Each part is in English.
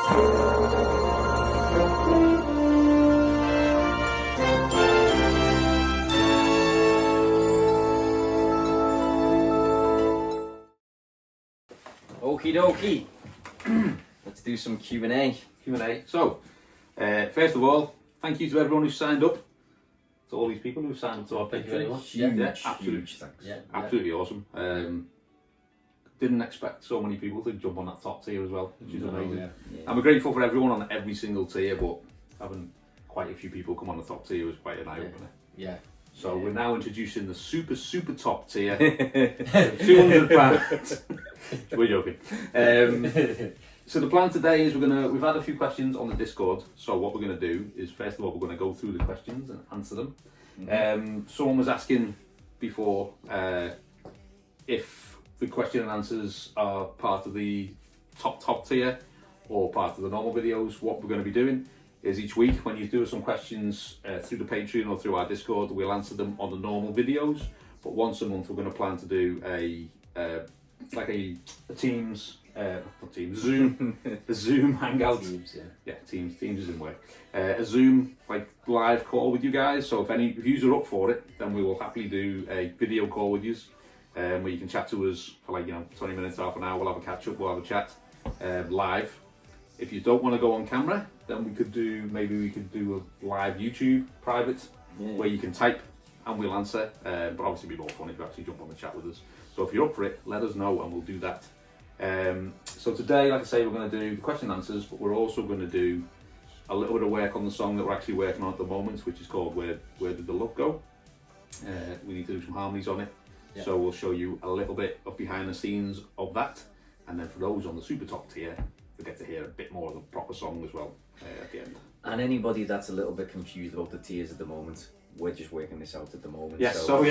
Okie dokie. Let's do some Q&A. Q&A. So, first of all, thank you to everyone who signed up. To all these people who signed up to our Patreon. Thank you very much. Huge thanks. Absolutely awesome. Didn't expect so many people to jump on that top tier as well, which is amazing. Yeah. And we're grateful for everyone on every single tier, but having quite a few people come on the top tier was quite an eye-opener. Yeah. So we're now introducing the super top tier, £200. We're joking. So the plan today is we've had a few questions on the Discord. So what we're gonna do is, first of all, we're gonna go through the questions and answer them. Someone was asking before if the question and answers are part of the top tier or part of the normal videos. What we're going to be doing is each week when you do some questions through the Patreon or through our Discord, we'll answer them on the normal videos. But once a month, we're going to plan to do a Teams, not Teams, Zoom, a Zoom hangout. Teams, Teams is in work. A Zoom live call with you guys. So if any of you are up for it, then we will happily do a video call with you. Where you can chat to us for 20 minutes, half an hour. We'll have a catch up, we'll have a chat live. If you don't want to go on camera, then we could do a live YouTube private where you can type and we'll answer. But obviously, it'd be more fun if you actually jump on the chat with us. So if you're up for it, let us know and we'll do that. So today, like I say, we're going to do the question and answers, but we're also going to do a little bit of work on the song that we're actually working on at the moment, which is called Where Did the Love Go? We need to do some harmonies on it. Yeah. So we'll show you a little bit of behind the scenes of that, and then for those on the super top tier, they get to hear a bit more of the proper song as well at the end. And anybody that's a little bit confused about the tiers at the moment, we're just working this out at the moment. Yes, so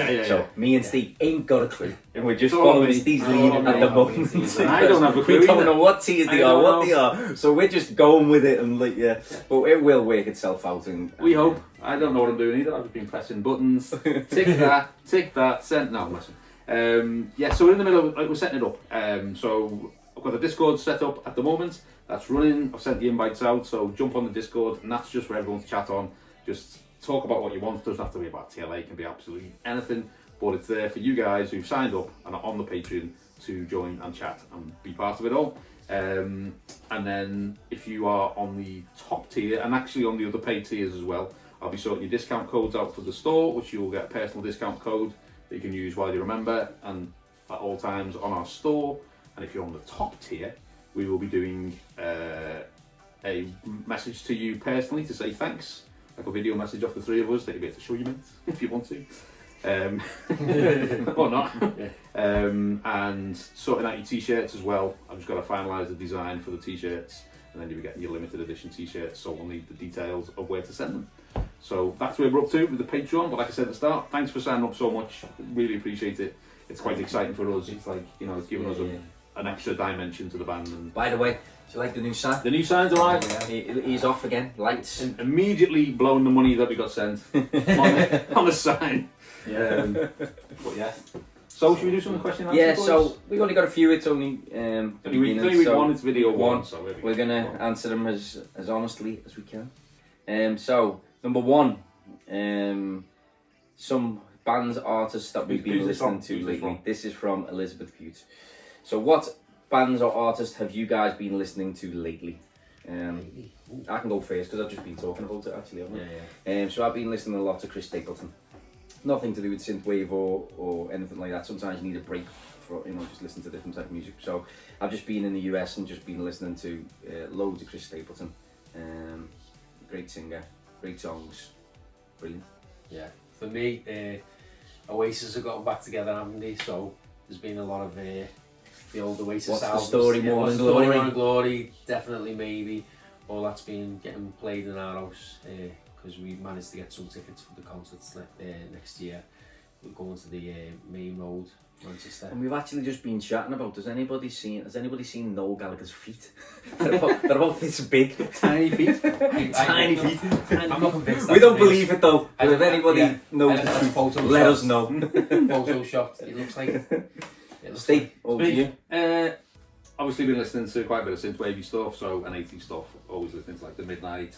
me and Steve ain't got a clue, and we're just following Steve's lead at the moment. I don't have a clue. We don't know what tiers they are, what they are. So we're just going with it, and but it will work itself out. And we hope. I don't know what I'm doing either. I've just been pressing buttons. Tick that, send. No, listen. So we're in the middle. We're setting it up. So I've got the Discord set up at the moment. That's running. I've sent the invites out. So jump on the Discord, and that's just for everyone to chat on. Just talk about what you want. It doesn't have to be about TLA. It can be absolutely anything. But it's there for you guys who've signed up and are on the Patreon to join and chat and be part of it all. And then if you are on the top tier and actually on the other paid tiers as well, I'll be sorting your discount codes out for the store, which you will get a personal discount code that you can use while you're a member and at all times on our store. And if you're on the top tier, we will be doing a message to you personally to say thanks, like a video message off the three of us that you'll be able to show your mates if you want to. Or not. And sorting out your t-shirts as well. I've just got to finalise the design for the t-shirts, and then you'll be getting your limited edition t-shirts, so we'll need the details of where to send them. So that's where we're up to with the Patreon. But like I said at the start, thanks for signing up so much. Really appreciate it. It's quite exciting for us. It's it's giving us an extra dimension to the band. And by the way, do you like the new sign? The new sign's alive. He's off again. Lights. And immediately blown the money that we got sent on the sign. But yeah. So should we do some question and answers? So we've only got a few. It's only it's video one. So we're gonna answer them as honestly as we can. So number one, some bands, artists that we've been listening to lately. This is from Elizabeth Butte. So what bands or artists have you guys been listening to lately? I can go first because I've just been talking about it actually. So I've been listening a lot to Chris Stapleton. Nothing to do with synthwave or anything like that. Sometimes you need a break for just listen to different type of music. So I've just been in the US and just been listening to loads of Chris Stapleton. Great singer, great songs, brilliant. Yeah, for me, Oasis have gotten back together, haven't they? So there's been a lot of the old Oasis What's albums. the story, More Than Glory? More Than Glory, definitely, maybe. All that's been getting played in our house because we managed to get some tickets for the concerts next year. We're going to the Main Road, Manchester. And we've actually just been chatting about, has anybody seen Noel Gallagher's feet? they're about this big. Tiny feet. Tiny feet. I'm not convinced. We don't believe it though. But if anybody knows the truth, let us know. Photoshopped. It looks like. Steve, over to you. obviously been listening to quite a bit of synthwavy stuff, so and 80s stuff. Always listening to like the Midnight,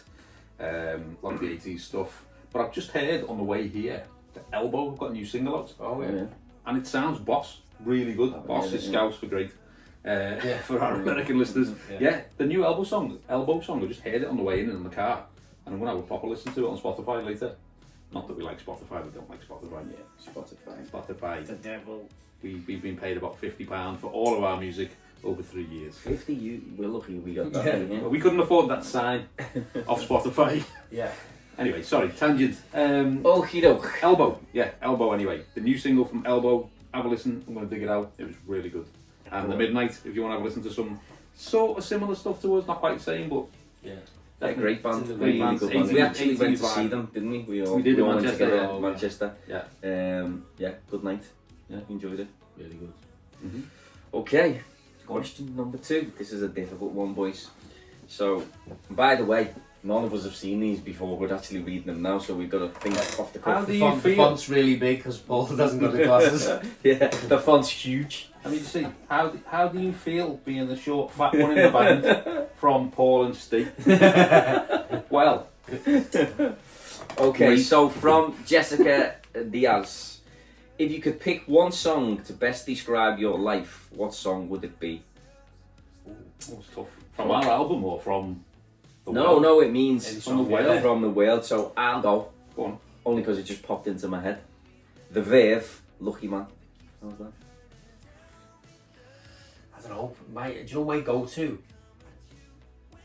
a lot of the 80s stuff. But I've just heard on the way here that Elbow have got a new single out. Oh yeah. And it sounds boss, really good. Boss is Scouse for great. For our American listeners. Yeah, the new Elbow song, I just heard it on the way in the car. And I'm going to have a proper listen to it on Spotify later. Not that we like Spotify, we don't like Spotify. Yeah, Spotify. The devil. We've been paid about £50 for all of our music over 3 years. 50, we're lucky we got that. Yeah. Well, we couldn't afford that sign off Spotify. Yeah. Anyway, sorry, tangent. Okie doke. Elbow anyway. The new single from Elbow, have a listen, I'm going to dig it out. It was really good. And The Midnight, if you want to have a listen to some sort of similar stuff to us, not quite the same, but Yeah. They're a great band, It's a really band. good band. 18, We actually went to 85. see them, didn't we? We did in all went Manchester. together, Oh, Manchester. yeah. Yeah, good night. Yeah, enjoyed it. Really good. Mm-hmm. Okay, question number 2. This is a difficult one, boys. So, by the way, none of us have seen these before. We're actually reading them now, so we've got to think off the How cuff. do The you font, the feel? font's really big because Paul doesn't got the glasses. Yeah, the font's huge. I mean, see, how do you feel being the short, fat one in the band from Paul and Steve? Well, Okay, Great. so from Jessica Diaz, if you could pick one song to best describe your life, what song would it be? what's tough? From our album or from the No, world? no, it means Any from the song, world. yeah. From the world. So I'll go, Go on. only because it just popped into my head. The Verve, Lucky Man. How's that? I don't know. Do you know my go-to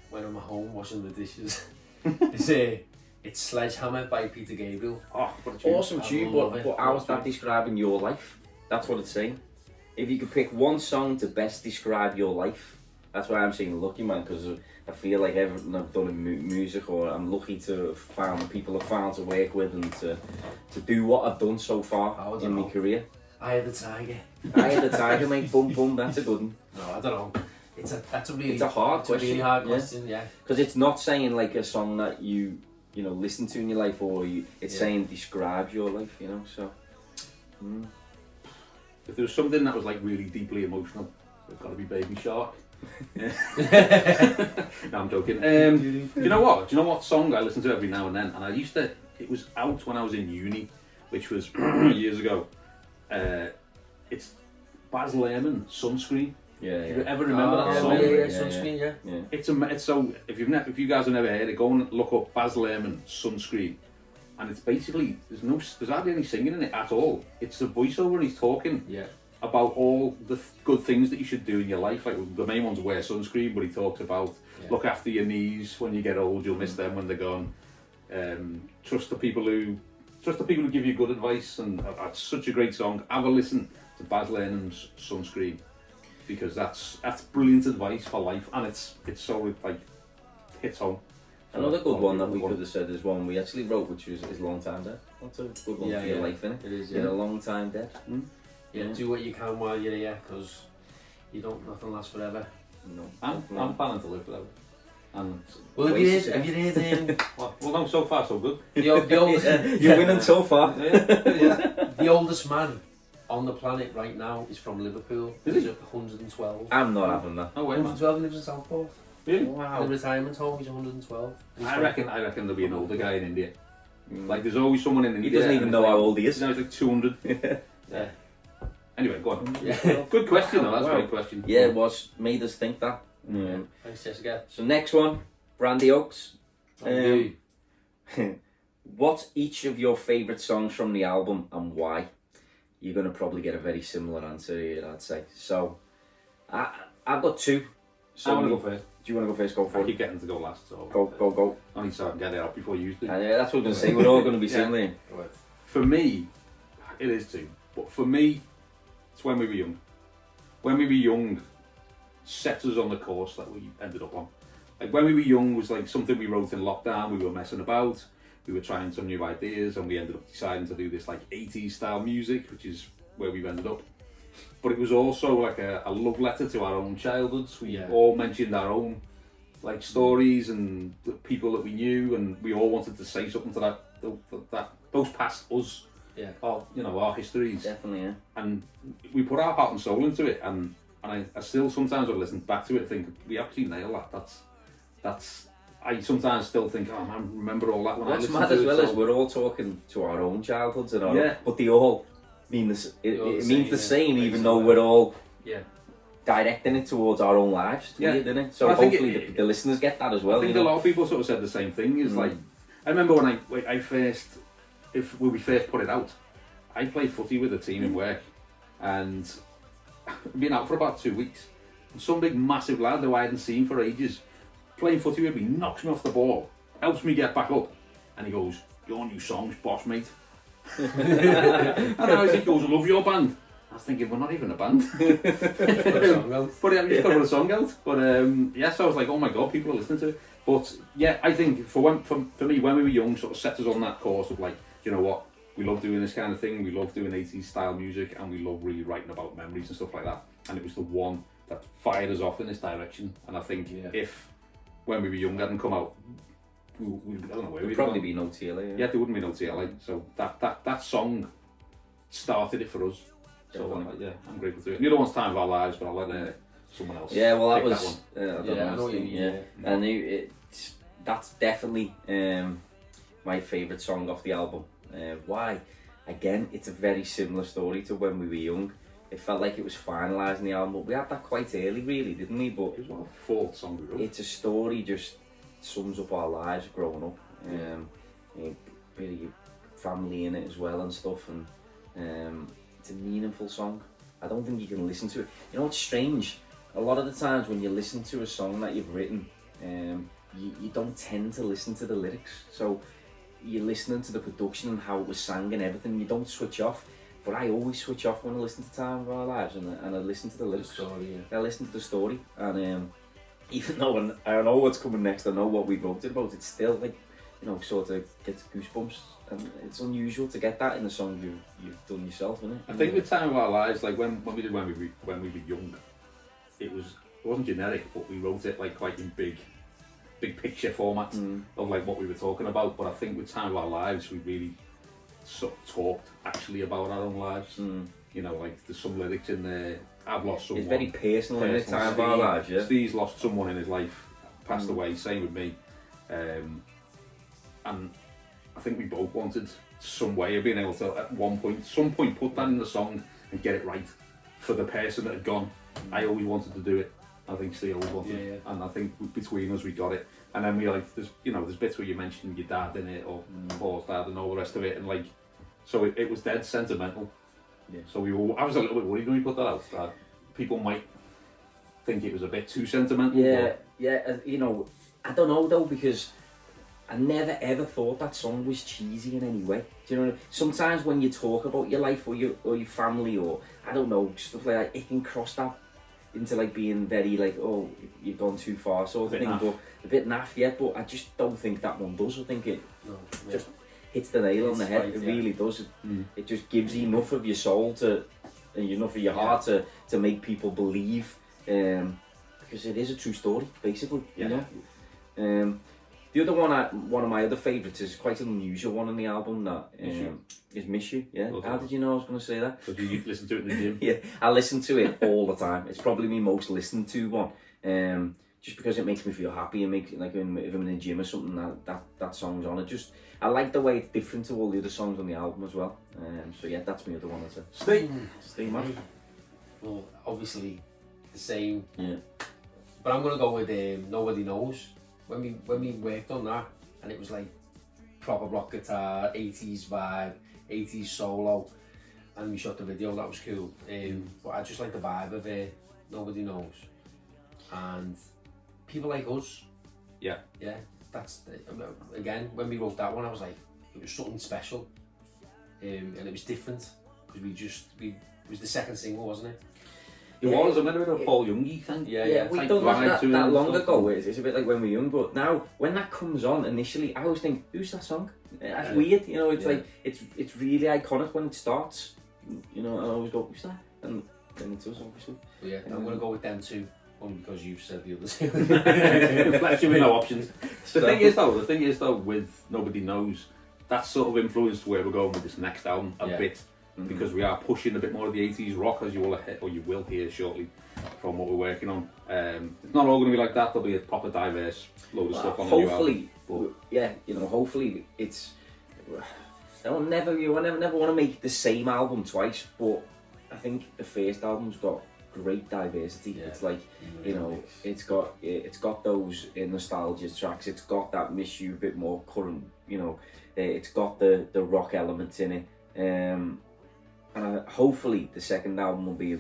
when I'm at home washing the dishes? It's Sledgehammer by Peter Gabriel. Oh, what a tune. Awesome I tune, love but, it. but how is that describing your life? That's what it's saying. If you could pick one song to best describe your life, that's why I'm saying Lucky Man, because I feel like everything I've done in music, or I'm lucky to have found the people I've found to work with and to do what I've done so far I don't in my know. career. I Had the Tiger. I Had the Tiger, mate, boom boom, that's a good one. No, I don't know. That's a really. It's a hard question, really hard yeah. question. Yeah. Because it's not saying like a song that you listen to in your life, or it's saying describes your life, so. If there was something that was like really deeply emotional, it's got to be Baby Shark. No, I'm joking. Do you know what song I listen to every now and then? And it was out when I was in uni, which was years ago. It's Baz Luhrmann, Sunscreen. Yeah, Do you ever remember that song? Yeah, Sunscreen, yeah. It's so if you guys have never heard it, go and look up Baz Luhrmann, Sunscreen, and it's basically there's hardly any singing in it at all. It's a voiceover and he's talking Yeah. about all the good things that you should do in your life. Like the main one's wear sunscreen, but he talks about look after your knees when you get old. You'll miss them when they're gone. Trust the people who give you good advice, and that's such a great song. Have a listen to Baz Luhrmann's Sunscreen, because that's brilliant advice for life, and it's so like hits home. Another good one that we could have said is one we actually wrote, which is Long Time Dead. That's a good one for your life, innit? It is, Yeah, Long Time Dead. Yeah, do what you can while you're here, because nothing lasts forever. No. I'm planning to live forever. And Well, have you heard well, no, so far so good. the oldest, You're winning so far. the oldest man on the planet right now is from Liverpool. Is He's he? 112. I'm not having that. No way, man. 112 lives in Southport. Really? In a retirement home, he's 112. I reckon there'll be an older guy in India. Like there's always someone in India. He doesn't even and know it's how like- old he is. He's like 200. Yeah. Anyway, go on. Yeah. Good question though, that's a Wow. great question. Yeah, it was made us think that. Thanks, Jessica. So next one, Brandy Oaks. Okay. What's each of your favourite songs from the album and why? You're going to probably get a very similar answer here, I'd say. So, I've got 2. So I want to go first. Do you want to go first? Go for I it. keep getting to go last, so Go. only so I can get it out before you do. Yeah, that's what I'm going to say. We're all going to be Yeah. similar. For me, it is 2. But for me, it's When We Were Young. When We Were Young set us on the course that we ended up on. Like When We Were Young was like something we wrote in lockdown. We were messing about. We were trying some new ideas, and we ended up deciding to do this like 80s style music, which is where we've ended up. But it was also like a love letter to our own childhoods. We all mentioned our own like stories and the people that we knew, and we all wanted to say something to those past us. Yeah. Our histories. Definitely, yeah. And we put our heart and soul into it, and and I still sometimes when I listen back to it, think we actually nail that. That's. I sometimes still think, oh man, remember all that when I What's listen mad to as it. well So- is we're all talking to our own childhoods and our Yeah. but they all mean this. It all the means same, the yeah. same, even Basically. though we're all Yeah. directing it towards our own lives. It's Yeah. weird, isn't it? So I think hopefully the listeners get that as well. I think you a know? lot of people sort of said the same thing. Is like, I remember when when we first put it out, I played footy with a team in work, and been out for about 2 weeks. And some big massive lad who I hadn't seen for ages, playing footy with me, knocks me off the ball, helps me get back up, and he goes, "Your new song's boss, mate." And he goes, "I love your band." I was thinking, we're not even a band. Put a song out. But yeah, you just got to put a song out. But so I was like, oh my god, people are listening to it. But yeah, I think for me, when we were young, sort of set us on that course of like, you know what, we love doing this kind of thing. We love doing 80s style music, and we love really writing about memories and stuff like that. And it was the one that fired us off in this direction. And I think if when we were young hadn't come out, we I don't know where There'd we'd probably gone. be no TLA. Yeah, there wouldn't be no TLA. So that song started it for us. So Definitely. yeah, I'm grateful to it. The other one's Time of Our Lives, but I'll let someone else. Yeah, well, that pick was. one. I don't Yeah, know. I know what you mean, yeah. And that's definitely my favourite song off the album. Why? Again, it's a very similar story to when we were young. It felt like it was finalising the album, but we had that quite early, really, didn't we? But It was our fourth song we wrote. it's a story, just sums up our lives growing up. Bit of your family in it as well and stuff, and it's a meaningful song. I don't think you can listen to it. You know, it's strange. A lot of the times when you listen to a song that you've written, you don't tend to listen to the lyrics. So you're listening to the production and how it was sang and everything. You don't switch off. But I always switch off when I listen to Time of Our Lives, and I listen to the lyrics. Story, yeah. I listen to the story, and even though I know what's coming next, I know what we wrote it about, it's still like, you know, sort of gets goosebumps, and it's unusual to get that in a song you've done yourself, isn't it? I think with Time of Our Lives, like when we were young, it wasn't generic, but we wrote it like quite in big picture format of like what we were talking about. But I think with Time of Our Lives, we really sort of talked actually about our own lives. You know, like there's some lyrics in there. I've lost someone. It's very personal in the Time of Our Lives, yeah. Steve's lost someone in his life, passed away. Same with me, and I think we both wanted some way of being able to, at some point, put that in the song and get it right for the person that had gone. I always wanted to do it. I think Steve always wanted, and I think between us we got it. And then we like, there's bits where you mentioned your dad in it, or Paul's dad, and all the rest of it, and like, so it was dead sentimental. Yeah. So I was a little bit worried when we put that out, that people might think it was a bit too sentimental. Yeah. You know, I don't know though, because I never ever thought that song was cheesy in any way. Do you know what I mean? Sometimes when you talk about your life or your family, or I don't know, stuff like that, it can cross that into like being very like, oh, you've gone too far sort of thing, naff. but a bit naff, yeah. But I just don't think that one does. I think it just hits the nail on the head. Right, it yeah. really does. It just gives enough of your soul to, and enough of your heart to make people believe, because it is a true story, basically. You know. The other one of my other favourites is quite an unusual one on the album. That is "Miss You." Yeah. Okay. How did you know I was going to say that? So do you listen to it in the gym? Yeah, I listen to it all the time. It's probably my most listened to one. Just because it makes me feel happy. It makes, like, if I'm in the gym or something, that song's on. I like the way it's different to all the other songs on the album as well. So yeah, that's my other one. Stay man. Well, obviously the same. Yeah. But I'm gonna go with Nobody Knows. When we worked on that, and it was like proper rock guitar, 80s vibe, 80s solo, and we shot the video. That was cool. But I just like the vibe of it. Nobody Knows, and People Like Us. Yeah. That's again, when we wrote that one, I was like, it was something special, and it was different because it was the second single, wasn't it? It was a bit of a Paul Youngy thing. Yeah, we like done that vibe to it and long stuff. ago. It's a bit like when we were young, but now when that comes on initially, I always think, who's that song? That's weird, you know. It's like it's really iconic when it starts. You know, I always go, who's that? And then it does, obviously. But yeah, I'm gonna go with them too, only because you've said the other two. Left you with no options. The thing is though, with Nobody Knows, that sort of influenced where we're going with this next album a bit. because we are pushing a bit more of the 80s rock, as you will hear shortly from what we're working on. It's not all going to be like that. There'll be a proper diverse load of stuff on the new album. Hopefully it's. You never want to make the same album twice, but I think the first album's got great diversity. Yeah. It's like, it's got those nostalgia tracks. It's got that Miss You a bit more current. It's got the rock elements in it. And hopefully the second album will be.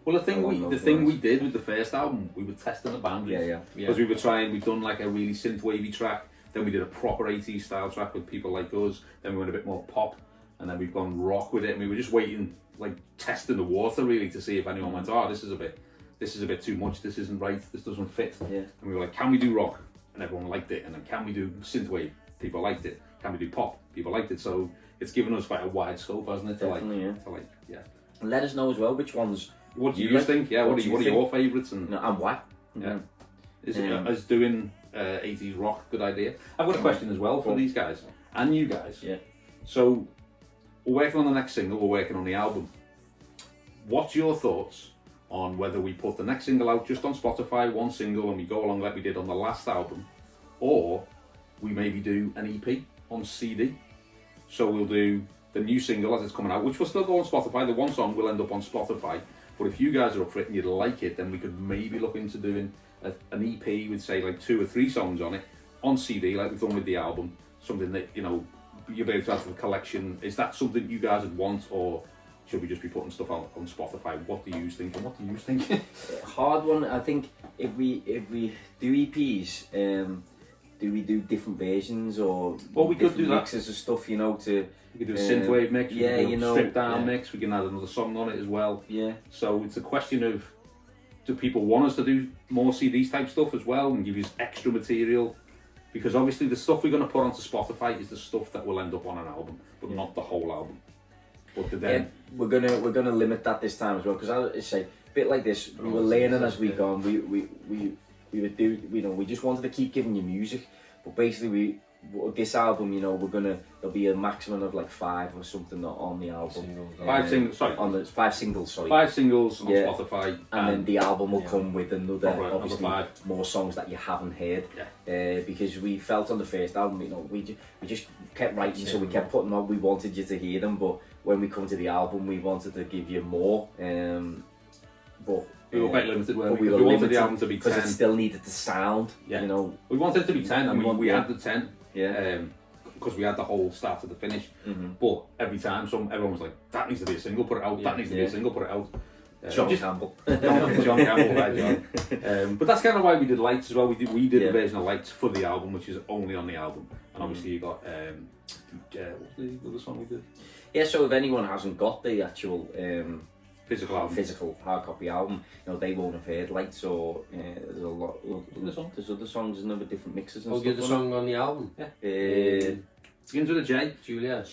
Well, the thing we did with the first album, we were testing the boundaries. Because we'd done like a really synth-wavy track, then we did a proper 80s style track with People Like Us, then we went a bit more pop, and then we've gone rock with it, and we were just waiting, like testing the water really to see if anyone went, this is a bit too much, this isn't right, this doesn't fit. Yeah. And we were like, can we do rock? And everyone liked it. And then can we do synthwave? People liked it. Can we do pop? People liked it. So it's given us quite a wide scope, hasn't it? Definitely, yeah. And let us know as well which ones. What do you think? Yeah, what are your favourites? And why? Yeah. Is doing 80s rock a good idea? I've got a question as well for these guys and you guys. Yeah. So we're working on the next single, we're working on the album. What's your thoughts on whether we put the next single out just on Spotify, one single, and we go along like we did on the last album, or we maybe do an EP on CD? So we'll do the new single as it's coming out, which will still go on Spotify. The one song will end up on Spotify. But if you guys are up for it and you'd like it, then we could maybe look into doing an EP with, say, like 2 or 3 songs on it, on CD, like we've done with the album. Something that, you'll be able to add to the collection. Is that something you guys would want, or should we just be putting stuff out on Spotify? What do you think? And what do you think? Hard one. I think if we do EPs, do we do different versions or we could do mixes of stuff, to... We could do a synthwave mix, we could do a stripped down mix, we can add another song on it as well. Yeah. So it's a question of, do people want us to do more CDs type stuff as well and give you extra material? Because obviously the stuff we're going to put onto Spotify is the stuff that will end up on an album, but not the whole album. But then we're gonna limit that this time as well, because I say a bit like this, we were learning as we go on. We would do, we just wanted to keep giving you music, but basically this album, there'll be a maximum of like 5 or something on the album. 5 singles, sorry. On the 5 singles, sorry. 5 singles on Spotify. And then the album will come with another 5 more songs that you haven't heard. Yeah. Because we felt on the first album, we just kept writing, so we kept putting on, we wanted you to hear them, but when we come to the album, we wanted to give you more. But we were quite limited, weren't we? We wanted the album to be 10. Because it still needed to sound, We wanted it to be 10, and we had the 10. Yeah. Because we had the whole start to the finish. But every time everyone was like, that needs to be a single, put it out. That needs to be a single, put it out. John Campbell. John Campbell, right, John. But that's kind of why we did Lights as well. We did a version of Lights for the album, which is only on the album. And obviously you got, what's the other song we did? Yeah, so if anyone hasn't got the actual physical hard copy album, they won't have heard Lights, or there's a lot. There's other songs and other different mixes and stuff. The other song on the album? Yeah. Begins with a J. Julia.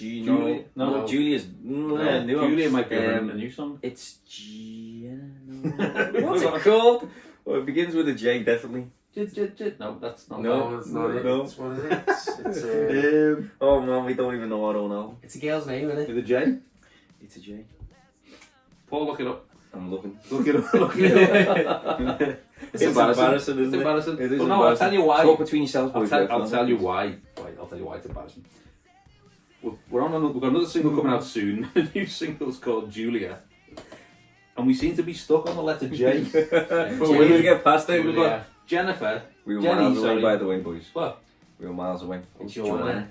No, Julia's. Julia might be a new song. It's Gianna. What's it called? Well, it begins with a J, definitely. No, that's not. No, it's not it. No. It's what it is. Oh man, we don't even know our own album. It's a girl's name, isn't it? With a J? It's a J. Paul, look it up. I'm looking. Look it up. It's embarrassing, isn't it? It's embarrassing. It is embarrassing. I'll tell you why. Talk between yourselves, boys. I'll tell you why. I'll tell you why it's embarrassing. We've got another single coming out soon. The new single's called Julia. And we seem to be stuck on the letter J. We're going to get past it. We've got Jennifer. We were miles away, by the way, boys. What? We were miles away. Joanna.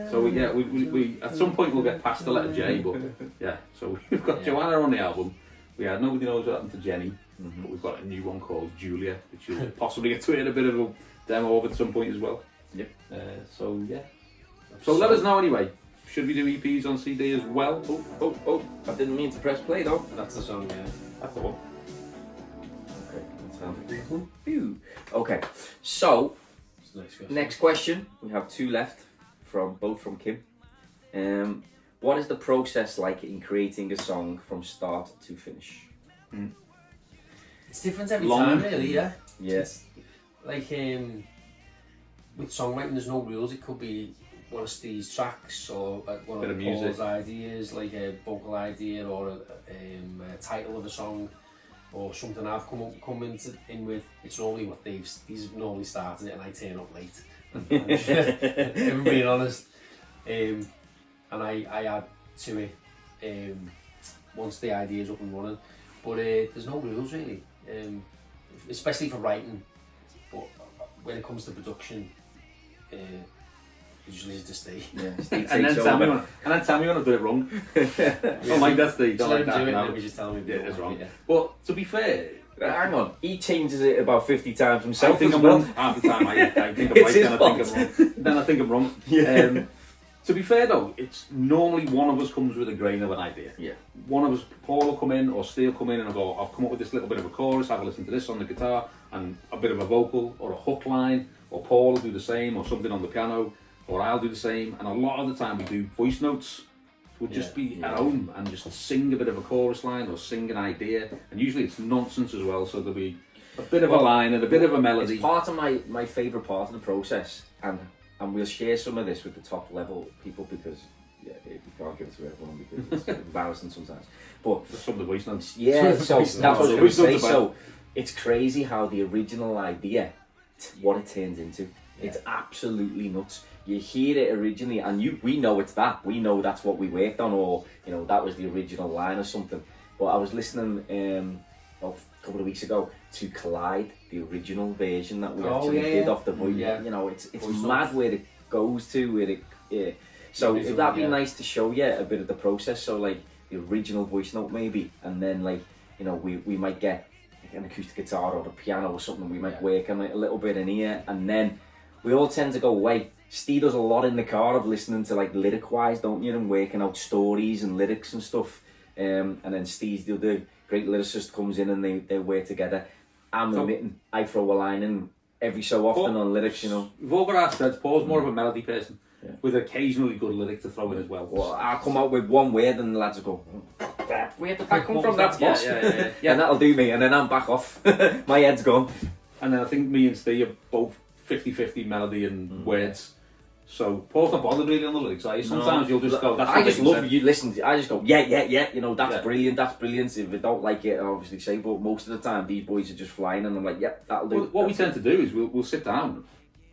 So we at some point we'll get past the letter J, but yeah. So we've got Joanna on the album. We had Nobody Knows What Happened to Jenny, but we've got a new one called Julia, which you'll possibly get to hear a bit of a demo of at some point as well. Yep. So yeah. So let us know anyway. Should we do EPs on CD as well? Oh! I didn't mean to press play though. That's the song, yeah. That's the one. Okay, let's have it. Okay, so next question. We have 2 left, both from Kim. What is the process like in creating a song from start to finish? It's different every time, really, yeah. Yes. Like with songwriting, there's no rules. It could be one of Steve's tracks or one Bit of of Paul's music. ideas, like a vocal idea or a title of a song or something I've come in with, it's normally what these have normally started it and I turn up late. If I'm being honest. And I add to it once the idea's up and running. But there's no rules really, especially for writing. But when it comes to production, usually it's to stay. Yeah, And then tell me when I've done it wrong. Oh, like that's the Just don't let like him do that it now. and we just tell him Yeah, it's wrong. Yeah. But to be fair, Hang on, he changes it about 50 times I himself think as I'm well. wrong half the time. I think I'm It's right, his then I think I'm wrong. Then I think I'm wrong. Yeah. To be fair though, it's normally one of us comes with a grain of an idea. Yeah. One of us, Paul will come in or Steve will come in and I'll go, I've come up with this little bit of a chorus, have a listen to this on the guitar and a bit of a vocal or a hook line, or Paul will do the same or something on the piano, or I'll do the same. And a lot of the time we do voice notes. We'll just be at home and just sing a bit of a chorus line or sing an idea. And usually it's nonsense as well, so there'll be a bit of a line and a bit of a melody. It's part of my favourite part of the process, and we'll share some of this with the top level people because we can't give it to everyone because it's embarrassing sometimes. But Some of the voice notes. yeah, so that's what I was going to say. Voice notes So it's crazy how the original idea, what it turns into. It's absolutely nuts. You hear it originally, and we know it's that. We know that's what we worked on, or that was the original line or something. But I was listening a couple of weeks ago to Collide, the original version that we actually did off the voice. Yeah. It's Voice mad notes. where it goes to, where it. Yeah. So Visual, that'd be yeah. nice to show you a bit of the process. So like the original voice note maybe, and then like we might get like an acoustic guitar or a piano or something. We might work on it a little bit in here, and then we all tend to go away. Steve does a lot in the car of listening to like lyric wise, don't you, and working out stories and lyrics and stuff. And then Steve's the other great lyricist comes in and they work together. I'm omitting. I throw a line in every so often on lyrics, We've all got our spreads. Paul's more of a melody person, with occasionally good lyric to throw in as well. Well, I'll come out with one word and the lads will go, where did that come from? That's boss. Yeah. And that'll do me, and then I'm back off. My head's gone. And then I think me and Steve are both 50-50 melody and words. So Paul's not bothered really on the lyrics, are you? Sometimes you'll just go, that's I what just they love said. you listen to. I just go, yeah. That's Yeah. brilliant. That's brilliant. If I don't like it, I obviously say. But most of the time, these boys are just flying, and I'm like, yep, that'll do. Well, what we tend to do is we'll sit down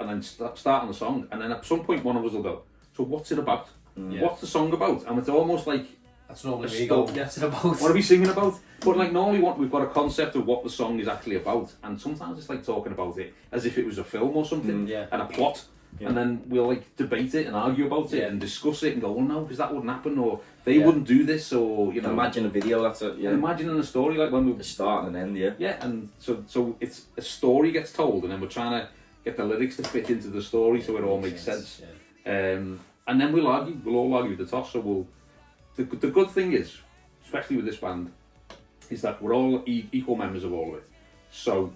and then start on the song, and then at some point one of us will go, so what's it about? What's the song about? And it's almost like, That's normally It's me go, still- that's it about. what are we singing about? But like normally we've got a concept of what the song is actually about, and sometimes it's like talking about it as if it was a film or something, and a plot. And then we'll like debate it and argue about it and discuss it and go, well, no, because that wouldn't happen, or they wouldn't do this, or Imagine a video. That's it. Yeah. imagining a story like when we The start and an end. Yeah. and so it's a story gets told, and then we're trying to get the lyrics to fit into the story so it all makes sense. And then we'll all argue the toss. So the good thing is, especially with this band, is that we're all equal members of all of it. So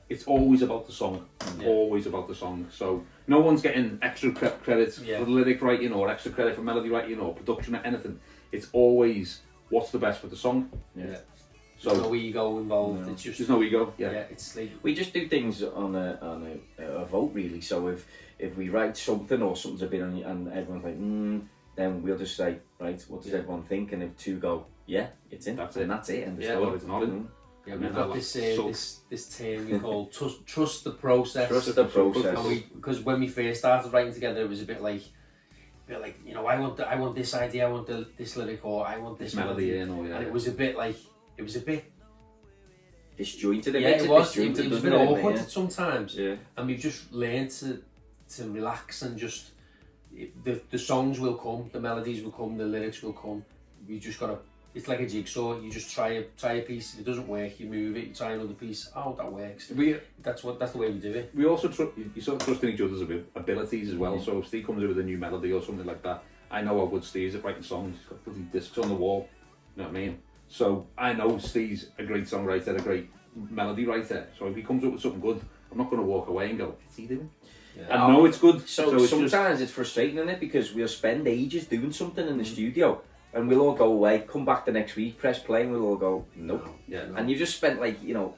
it's always about the song, always about the song. So no one's getting extra credit for the lyric writing, or extra credit for melody writing, or production, or anything. It's always what's the best for the song. Yeah. So No ego involved. No. It's just there's no ego. yeah. It's like We just do things on a vote really. So if we write something or something's a bit on, and everyone's like, then we'll just say, right, what does everyone think? And if two go, yeah, it's in. That's and it. that's it. And the Yeah, story. or it's not in. yeah, And we've then got I this term we call trust the process. Trust the process. And because when we first started writing together, it was a bit like I want this idea, I want this lyric, or I want this melody in, or and it was a bit Disjointed. it was a bit awkward sometimes. Yeah. And we've just learned to relax and just the songs will come, the melodies will come, the lyrics will come. We just gotta. It's like a jigsaw. You just try a piece. If it doesn't work, you move it. You try another piece. Oh, that works. That's the way we do it. We also you sort of trust in each other's abilities as well. So if Steve comes in with a new melody or something like that, I know how good Steve is at writing songs. He's got bloody discs on the wall. You know what I mean? So I know Steve's a great songwriter, a great melody writer. So if he comes up with something good, I'm not going to walk away and go, what's he doing? Yeah. I know it's good. So it's sometimes it's frustrating, isn't it? Because we'll spend ages doing something in the studio, and we'll all go away, come back the next week, press play, and we'll all go, nope. Yeah. And you just spent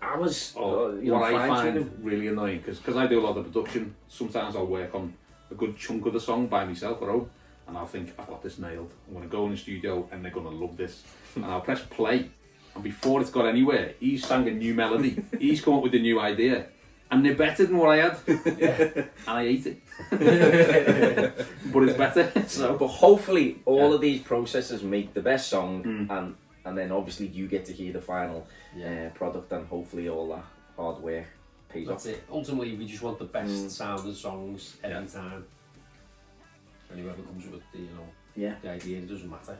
hours. What I find really annoying, because I do a lot of production, sometimes I'll work on a good chunk of the song by myself at home, and I'll think, I've got this nailed. I'm going to go in the studio and they're going to love this. And I'll press play, and before it's got anywhere, he's sang a new melody. He's come up with a new idea. And they're better than what I had. And I hate it. But it's better. So. But hopefully all of these processes make the best song, and then obviously you get to hear the final product, and hopefully all that hard work pays off. That's it. Ultimately, we just want the best sounding songs every time. And whoever comes up with the idea, it doesn't matter.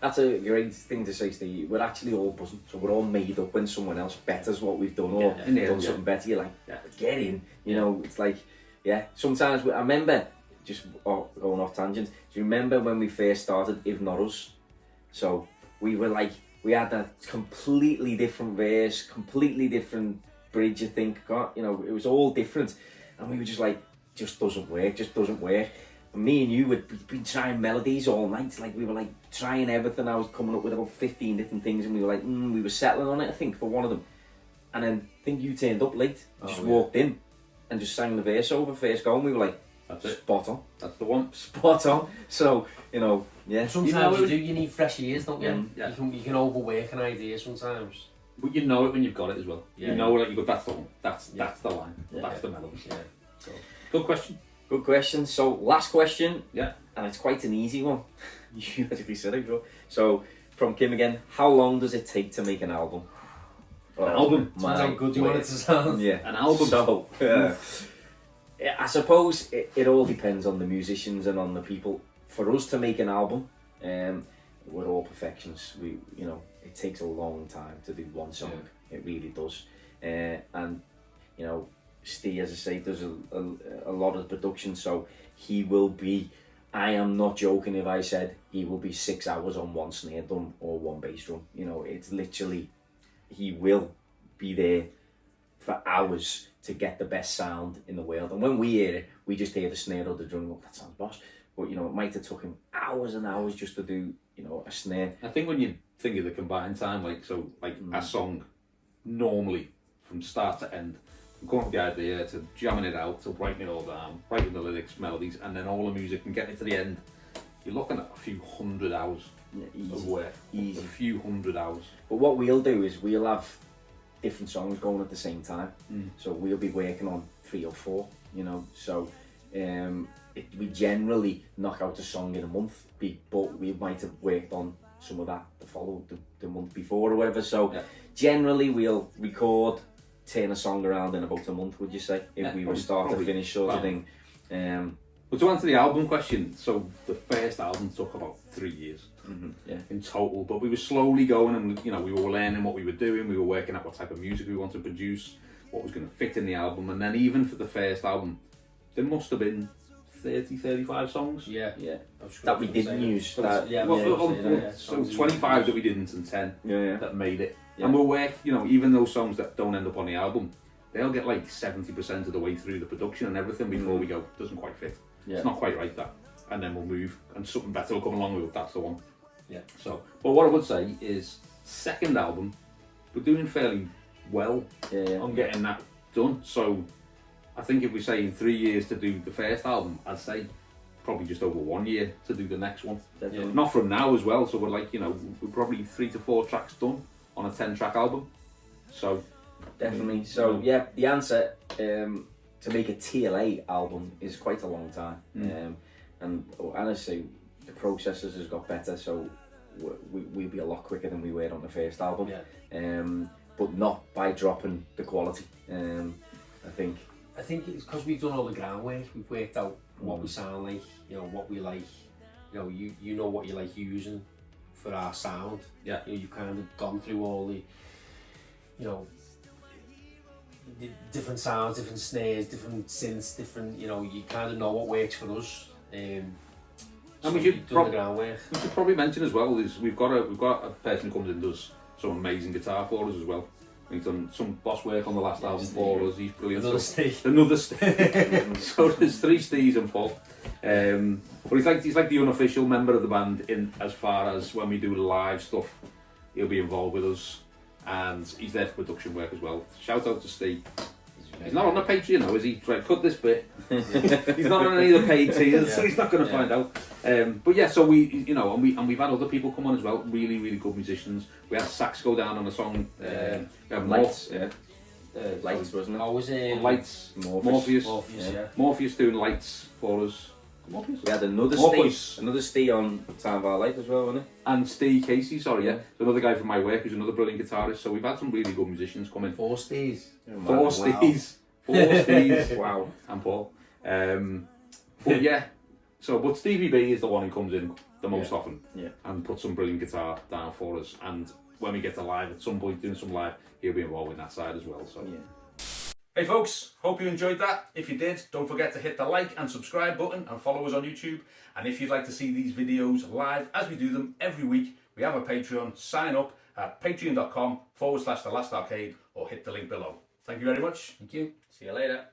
That's a great thing to say, Steve. We're actually all buzzing, so we're all made up when someone else betters what we've done or done something better. You're like, get in. You know, it's like, sometimes I remember, just going off tangent, do you remember when we first started If Not Us? So we were like, we had a completely different verse, completely different bridge, I think. You know, it was all different. And we were just like, just doesn't work. And me and you had been trying melodies all night. Like, we were like trying everything. I was coming up with about 15 different things, and we were like, we were settling on it, I think, for one of them. And then I think you turned up late, just walked in and just sang the verse over first go, and we were like, that's it. Spot on. That's the one. Spot on. So, you know, Sometimes you need fresh ears, don't you? You can overwork an idea sometimes. But you know it when you've got it as well. You know, like, you go, that's the one. That's the line. That's the melody. So, good question. Good question. So, last question. And it's quite an easy one. You actually said it, bro. So, from Kim again, how long does it take to make an album? An album? Depends how good you want it to sound. An album. So, I suppose it all depends on the musicians and on the people. For us to make an album, we're all perfectionists. It takes a long time to do one song. It really does. And, Steve, as I say, does a lot of production, so he will be, I am not joking if I said he will be 6 hours on one snare drum or one bass drum. You know, it's literally, he will be there for hours to get the best sound in the world. And when we hear it, we just hear the snare or the drum, that sounds boss. But, it might have took him hours and hours just to do, a snare. I think when you think of the combined time, a song, normally, from start to end, from coming up with the idea, to jamming it out, to writing it all down, writing the lyrics, melodies, and then all the music and getting it to the end, you're looking at a few hundred hours of work. Easy. A few hundred hours. But what we'll do is we'll have different songs going at the same time. So we'll be working on 3 or 4, so we generally knock out a song in a month, but we might have worked on some of that to follow the month before or whatever. So generally we'll record, turn a song around in about a month, would you say? If we were start to finish sort of thing. But to answer the album question, so the first album took about 3 years in total, but we were slowly going, and we were learning what we were doing, we were working out what type of music we wanted to produce, what was going to fit in the album, and then even for the first album, there must have been 30-35 songs. That we didn't use. So 25 that we didn't, and 10 that made it. And we'll work, even those songs that don't end up on the album, they'll get like 70% of the way through the production and everything before we go, doesn't quite fit. It's not quite right, that. And then we'll move, and something better will come along with it, that's the one. So, but what I would say is, second album, we're doing fairly well on getting that done. So, I think if we say in 3 years to do the first album, I'd say probably just over 1 year to do the next one. Not from now as well, so we're like, we're probably 3 to 4 tracks done on a 10-track album. So definitely. So the answer to make a TLA album is quite a long time. And honestly, the processes has got better, so we'll be a lot quicker than we were on the first album. But not by dropping the quality. I think it's because we've done all the groundwork. We've worked out what we sound like, what we like. You know what you like using for our sound. You've kind of gone through all the, the different sounds, different snares, different synths, different. You kind of know what works for us. And we should probably mention as well is we've got a person who comes in and does some amazing guitar for us as well. He's done some boss work on the last album for us. He's brilliant. Another Steve. So there's 3 Steves and Paul. But he's like the unofficial member of the band in as far as when we do live stuff, he'll be involved with us, and he's there for production work as well. Shout out to Steve. He's not on the Patreon though, is he? Right, cut this bit. He's not on any of the paid tiers, so he's not going to find out. But yeah, so we, you know, and we've had other people come on as well. Really, really good musicians. We had Sax go down on a song. We had Lights, Lights, wasn't it? I was in Lights. Morpheus. Morpheus doing lights for us. Morpheus. We had another Morpheus. Steve on Time of Our Life as well, wasn't it? And Steve Casey, sorry, yeah. Another guy from my work who's another brilliant guitarist. So we've had some really good musicians come in. 4 Steves. Four Steves. 4 Steves. Wow. And Paul. But yeah, so but Stevie B is the one who comes in the most often and puts some brilliant guitar down for us. And when we get to live at some point, doing some live, he'll be involved in that side as well. So Hey folks, hope you enjoyed that. If you did, don't forget to hit the like and subscribe button and follow us on YouTube. And if you'd like to see these videos live as we do them every week, we have a Patreon. Sign up at patreon.com/The Last Arcade or hit the link below. Thank you very much. Thank you. See you later.